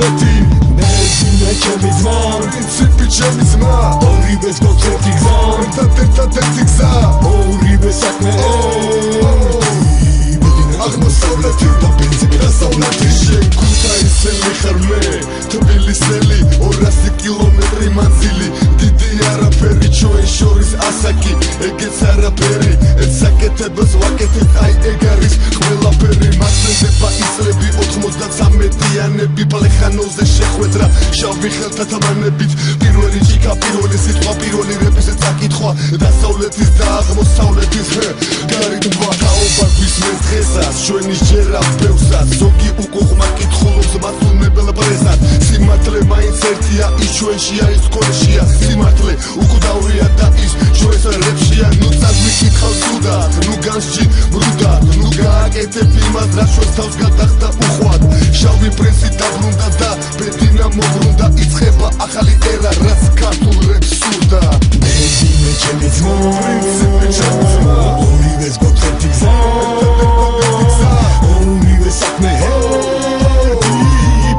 დასავლეთი მე ჩემი ძმა პრინციპი ჩემი ძმა ორივეს გვაქვს ერთი გზა ერთადერთი გზა ორივე საქმე აღმოსავლეთი და პრინციპი დასავლეთი ქუთაისელი ხარ მე თბილისელი 200 კილომეტრი მანძილი დიდი არაფერი ჩვენ შორის ასაკი ეგეც არაფერი ეთსაკეთებს ვაკეთებ აი ეგ არის ყველაფერი მასწრება ისრები 93-იანები ბალეხანოზე შეხვედრა შავი ხელთათამანებით პირველი ჭიქა პირველი სიტყვა პირველი რეპის წაკითხვა დასავლეთის და აღმოსავლეთის გარიგვა თაობართვის მე დღესაც ჩვენი ჯერა ბევრსაც ზოგი უკუღმა კითხულობს მასუნებელ პრესად სიმართლე მაინც ერთია ის ჩვენშია ის გონშია სიმართლე უკვდავია და ის ჩვენს რეპშია ნუ წავიკითხავ სუდად ნუ განსჯი ბრუდა ნუ გააკეთებ იმას რაც ჩვენს თავს გადახდა უხვად შავი პრინცი დაბრუნდა და ბედინა მობრუნდა იწყება ახალი ერა რაც ქართულ რეპს სურდა მე ჩემი ძმა პრინციპი ჩემი ძმა ორივეს გვაქვს ერთი გზა ორივე საქმე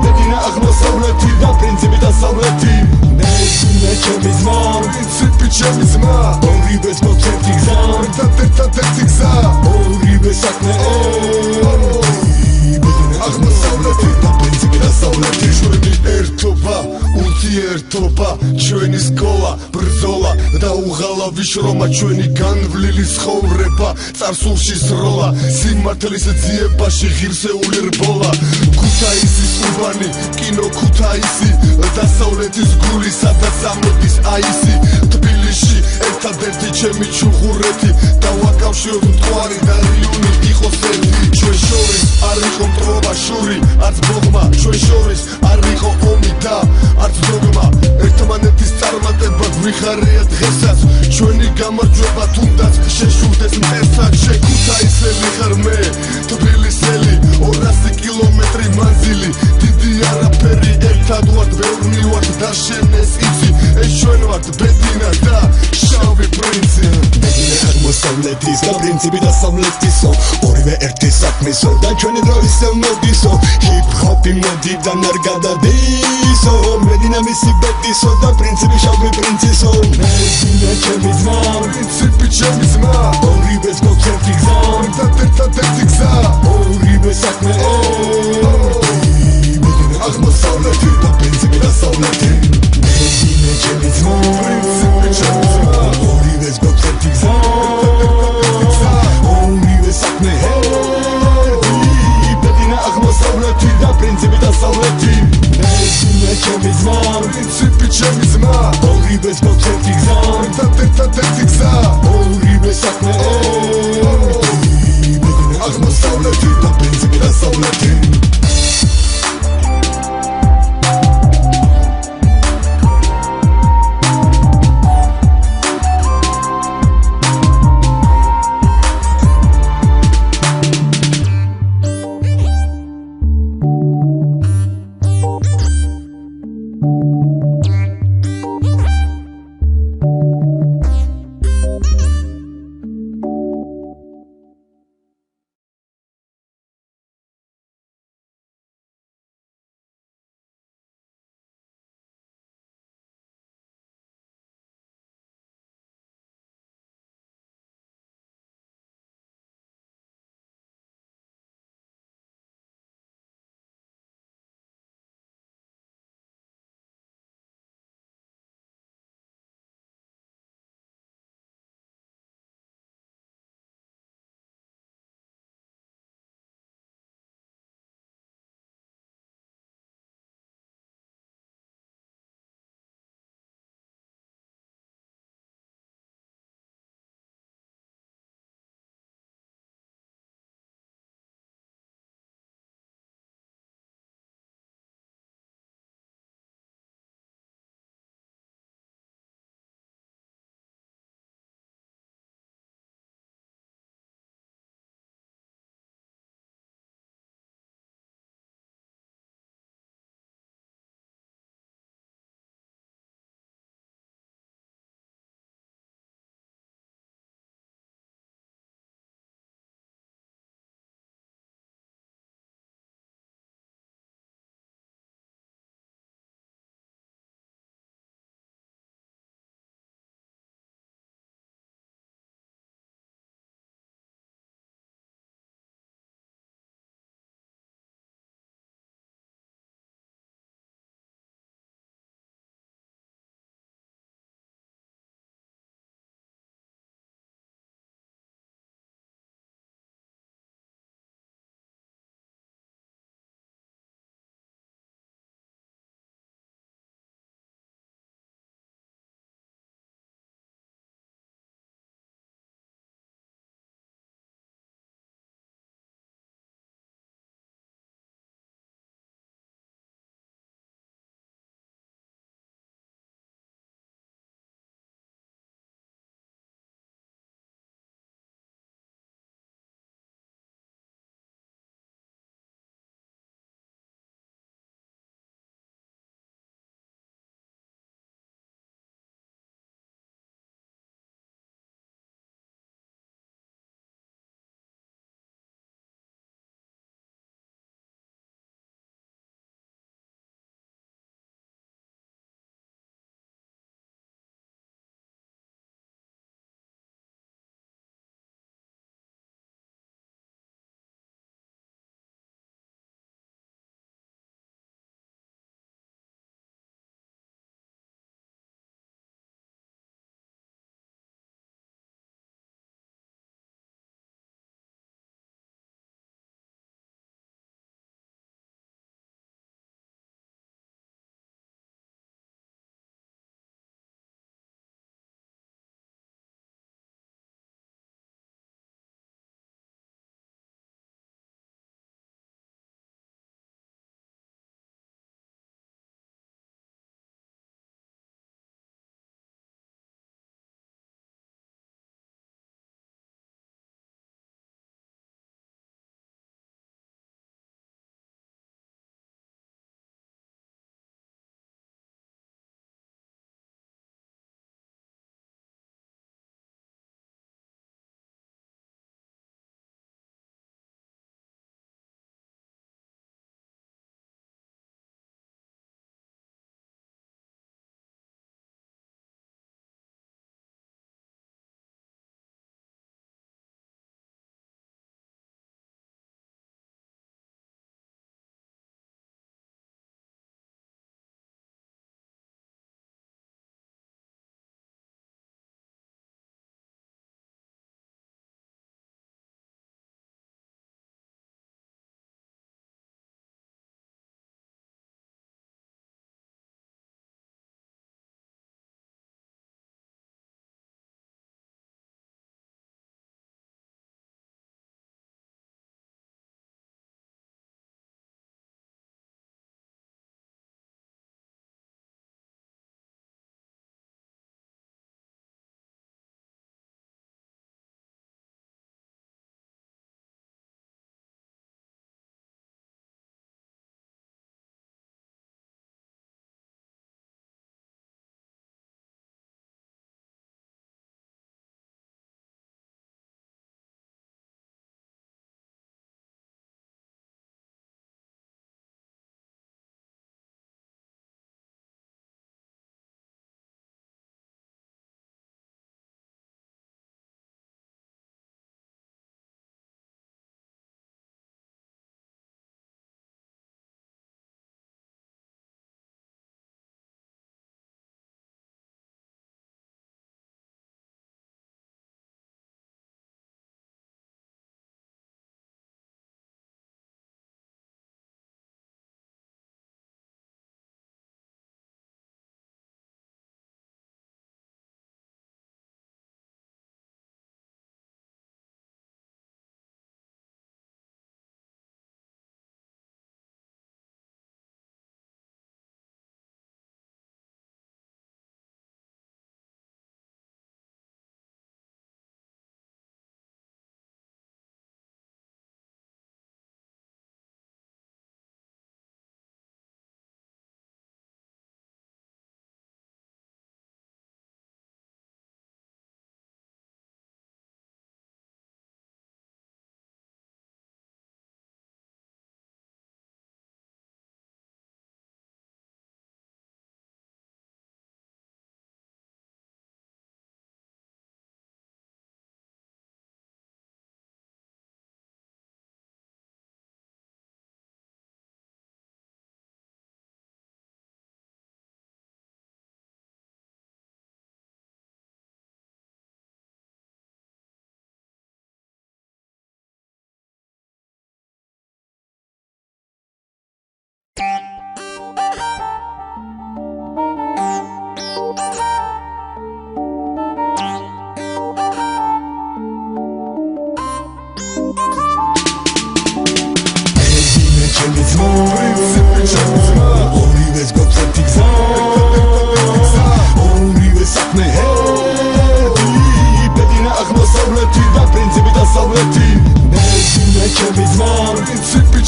ბედინა აღმოსავლეთი და პრინციპი დასავლეთი მე ჩემი ძმა პრინციპი ჩემი ძმა ორივეს გვაქვს ერთი გზა ერთადერთი გზა ორივე საქმე აღმოსავლეთი და პრინციპი დასავლეთი ჩვენი ერთობა ურთიერთობა ჩვენი სკოლა ბრძოლა და უღალავი შრომა ჩვენი განვლილი ცხოვრება წარსულში სროლა სიმართლის ძიებაში ღირსეული რბოლა ქუთაისის უბანი კინო ქუთაისი დასავლეთის გული სადაც ამოდის აისი თბილისში ერთადერთი ჩემი ჩუღურეთი დავაკავშიროთ მტკვარი და რიონი იყოს ერთი ჩვენ შორის არ იყო მტრობა შური არც ბოღმა ჩვენ შორის არ იყო ომი და არც დოგმა ერთმანეთის წარმატება გვიხარია დღესაც ჩვენი გამარჯვება თუნდაც შეშურდეს მტერსაც ქუთაისელი ხარ მე თბილისელი 200 კილომეტრი მანძილი დიდი არაფერი ერთად ვართ ბევრი ვართ და შენ ეს იცი ეს ჩვენ ვართ ბედინა და შავი პრინცი აღმოსავლეთის და პრინციპი დასავლეთისო ორივე ერთი საქმისო და ჩვენი დროის მოდისო ჰიპ-ჰოპი მოდიდან არ გადადისო ბედინა მისი ბედისო და პრინციპი შავი პრინცისო მე ჩემი ძმა პრინციპი ჩემი ძმა ორივეს გვაქვს ერთი გზა ერთადერთი გზა ორივე საქმე აღმოსავლეთი და პრინციპი დასავლეთი მე ჩემი ძმა პრინციპი ჩემი ძმა ორივეს გვაქვს ერთი გზა ორივე საქმე ბედინა აღმოსავლეთი და პრინციპი დასავლეთი მე ჩემი ძმა პრინციპი ჩემი ძმა ორივეს გვაქვს ერთი გზა ერთადერთი გზა ორივე საქმე აღმოსავლეთი და პრინციპი დასავლეთი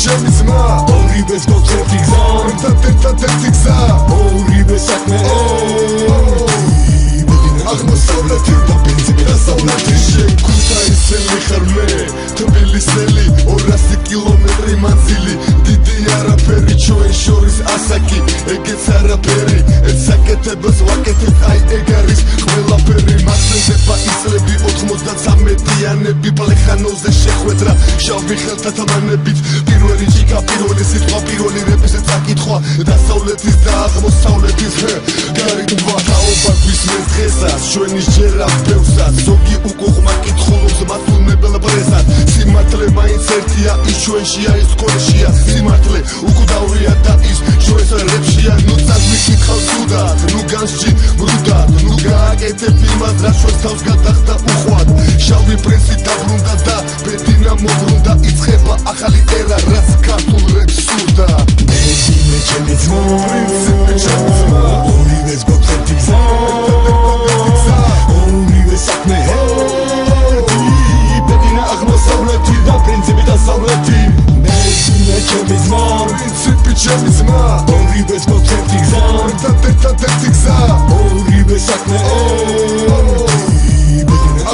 ჩემი ძმა ორივეს გვაქვს ერთი გზა ერთად ერთი გზა ორივე საქმე აღმოსავლეთი და პრინციპი დასავლეთი შეგვქუთაისელი ხარ მე თბილისელი 200 კილომეტრი მანძილი დიდი არაფერი ჩვენ შორის ასაკი ეგეც არაფერი ეცაკეთებას ვაკეთებ აი ეგ არის ყველაფერი მახსენდება იწლები 93-იანები პლეხანოზე შეხვედრა შავი ხელთათამანებით პირველი ჭიქა პირველი სიტყვა პირველი რეპის წაკითხვა დასავლეთის და აღმოსავლეთის გარიტვა თაობათვის მეს დღესაც ჩვენი ჯერა ბევრსაც ზოგი უკუღმა კითხულობს მასუნებელ ბრესად სიმართლე მაინც ერთია ის ჩვენშია ის სკოლაშია სიმართლე უკვდავია და ის ჩვენს რეპშია ნუ წაგვიკითხავს თუდად ნუ განსჯი ბრუდად ნუ გააკეთებ იმას რაც ჩვენს თავს გადახდა უხვად შავი პრინცი დაბრუნდა და ბედინა მობრუნდა იწყება ახალი ერა რაც ქართულ რეპს სურდა მე ჩემი ძმა პრინციპი ჩემი ძმა ორივეს გვაქვს ერთი გზა ორივე საქმე ბედინა აღმოსავლეთი და პრინციპი დასავლეთი მე ჩემი ძმა პრინციპი ჩემი ძმა ორივეს გვაქვს ერთი გზა ერთად ერთი გზა ორივე საქმე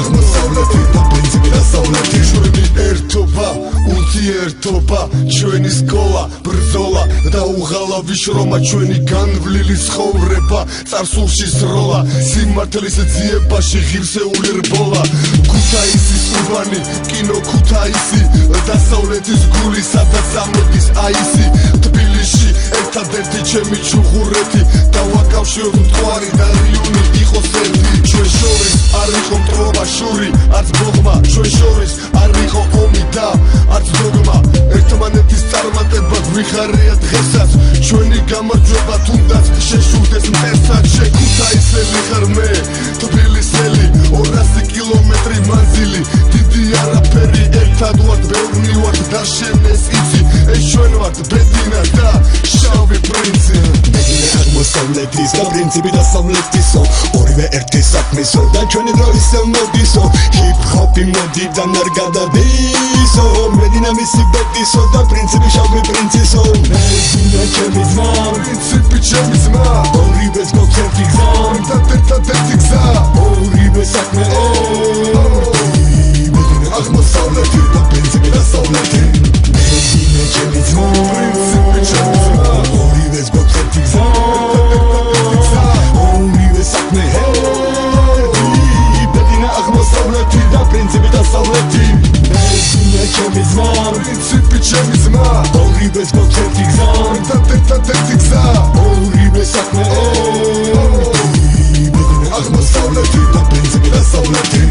აღმოსავლეთი და პრინციპი დასავლეთი ჩვენი ერთობა ურთიერთობა ჩვენი სკოლა ბრძოლა და უღალავი შრომა ჩვენი განვლილი ცხოვრება წარსულში სროლა სიმართლის ძიებაში ღირსეული რბოლა ქუთაისის უბანი კინო ქუთაისი დასავლეთის გული სადაც ამოდის აისი თბილისში ერთადერთი ჩემი ჩუღურეთი და ვაკავშიროთ მტკვარი და რიონი იყოს ერთი ჩვენ შორის არ იყო მტრობა შური არც ბოღმა ჩვენ შორის არ იყო ომი და არც დოგმა ერთმანეთის წარმატება გვიხარია დღესაც ჩვენი გამარჯვება თუნდაც შეშურდეს მტერსაც შექუთაისელი ხარ მე თბილისელი 200 კილომეტრი მანძილი დიდი არაფერი ერთად ვართ ბევრი ვართ და შენ ეს იცი ეს ჩვენ ვართ ბედინა და შავი პრინცი აღმოსავლეთის და პრინციპი დასავლეთისო ორივე ერთი საქმისო და ჩვენი დროის მოდისო ჰიპ-ჰოპი მოდიდან არ გადადისო მედინა მისი ბედისო და პრინციპი შავი პრინცისო მე ჩემი ძმა პრინციპი ჩემი ძმა ორივეს გვაქვს ერთი გზა ერთად ერთი გზა ორივე საქმე აღმოსავლეთი და პრინციპი დასავლეთი მე ჩემი ძმა პრინციპი ჩემი ძმა ორივეს გვაქვს ერთი გზა ორივე საქმე ბედინა აღმოსავლეთი და პრინციპი დასავლეთი მე ჩემი ძმა პრინციპი ჩემი ძმა ორივეს გვაქვს ერთი გზა ერთად ერთი გზა ორივე საქმე აღმოსავლეთი და პრინციპი დასავლეთი